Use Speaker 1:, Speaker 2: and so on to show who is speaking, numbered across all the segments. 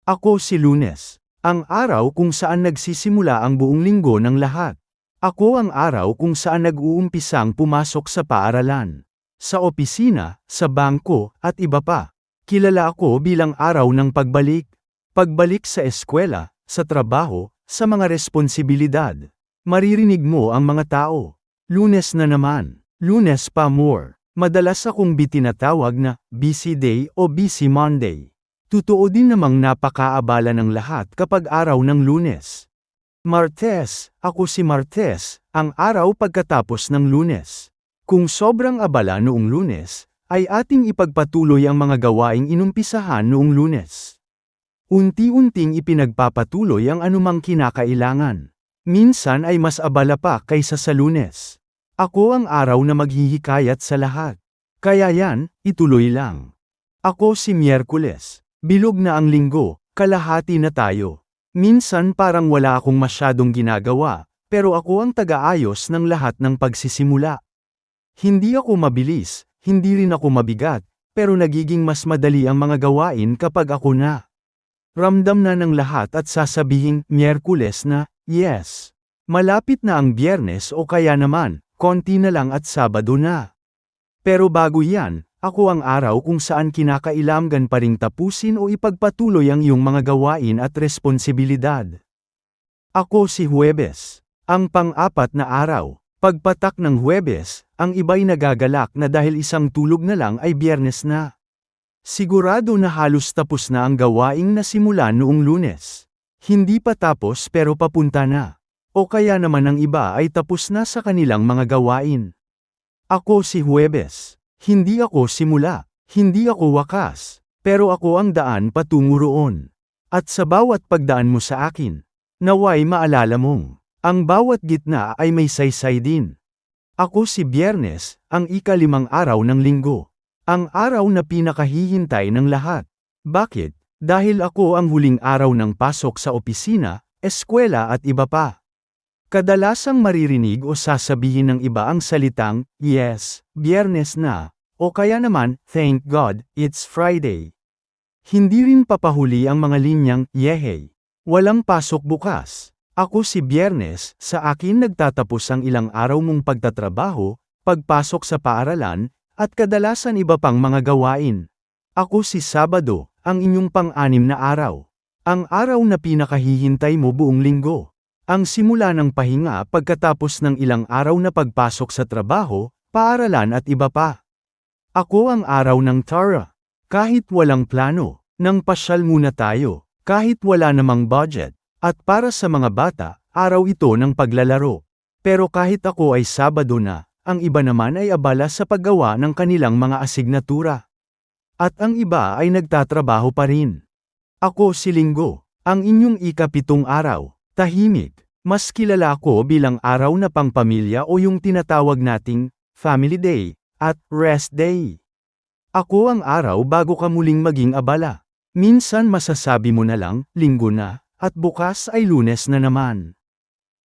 Speaker 1: Ako si Lunes, ang araw kung saan nagsisimula ang buong linggo ng lahat. Ako ang araw kung saan nag-uumpisang pumasok sa paaralan, sa opisina, sa bangko, at iba pa. Kilala ako bilang araw ng pagbalik. Pagbalik sa eskwela, sa trabaho, sa mga responsibilidad. Maririnig mo ang mga tao. Lunes na naman. Lunes pa more. Madalas akong bitinatawag na busy day o busy Monday. Totoo din namang napakaabala ng lahat kapag araw ng Lunes. Martes, ako si Martes, ang araw pagkatapos ng Lunes. Kung sobrang abala noong Lunes, ay ating ipagpatuloy ang mga gawaing inumpisahan noong Lunes. Unti-unting ipinagpapatuloy ang anumang kinakailangan. Minsan ay mas abala pa kaysa sa Lunes. Ako ang araw na maghihikayat sa lahat. Kaya yan, ituloy lang. Ako si Miyerkules. Bilog na ang linggo, kalahati na tayo. Minsan parang wala akong masyadong ginagawa, pero ako ang taga-ayos ng lahat ng pagsisimula. Hindi ako mabilis, hindi rin ako mabigat, pero nagiging mas madali ang mga gawain kapag ako na. Ramdam na ng lahat at sasabihing, Miyerkules na, yes. Malapit na ang Biyernes o kaya naman, konti na lang at Sabado na. Pero bago yan, ako ang araw kung saan kinakailangan pa ring tapusin o ipagpatuloy ang iyong mga gawain at responsibilidad. Ako si Huwebes, ang pang-apat na araw. Pagpatak ng Huwebes, ang iba'y nagagalak na dahil isang tulog na lang ay Biyernes na. Sigurado na halos tapos na ang gawaing nasimulan noong Lunes. Hindi pa tapos pero papunta na. O kaya naman ang iba ay tapos na sa kanilang mga gawain. Ako si Huwebes. Hindi ako simula, hindi ako wakas, pero ako ang daan patungo roon. At sa bawat pagdaan mo sa akin, naway maalala mong, ang bawat gitna ay may saysay din. Ako si Biyernes, ang ika-5 araw ng linggo. Ang araw na pinakahihintay ng lahat. Bakit? Dahil ako ang huling araw ng pasok sa opisina, eskwela at iba pa. Kadalasang maririnig o sasabihin ng iba ang salitang, yes, Biyernes na, o kaya naman, thank God, it's Friday. Hindi rin papahuli ang mga linyang, yehey. Walang pasok bukas. Ako si Biyernes, sa akin nagtatapos ang ilang araw mong pagtatrabaho, pagpasok sa paaralan, at kadalasan iba pang mga gawain. Ako si Sabado, ang inyong pang-6 na araw. Ang araw na pinakahihintay mo buong linggo. Ang simula ng pahinga pagkatapos ng ilang araw na pagpasok sa trabaho, paaralan at iba pa. Ako ang araw ng Tara. Kahit walang plano, nang pasyal muna tayo, kahit wala namang budget, at para sa mga bata, araw ito ng paglalaro. Pero kahit ako ay Sabado na, ang iba naman ay abala sa paggawa ng kanilang mga asignatura. At ang iba ay nagtatrabaho pa rin. Ako si Linggo, ang inyong ika-7 araw. Tahimik, mas kilala ko bilang araw na pangpamilya o yung tinatawag nating Family Day at Rest Day. Ako ang araw bago ka muling maging abala. Minsan masasabi mo na lang, Linggo na, at bukas ay Lunes na naman.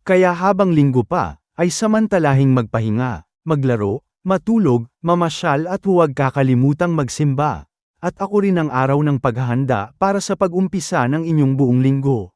Speaker 1: Kaya habang Linggo pa, ay samantalahing magpahinga, maglaro, matulog, mamasyal at huwag kakalimutang magsimba. At ako rin ang araw ng paghahanda para sa pag-umpisa ng inyong buong linggo.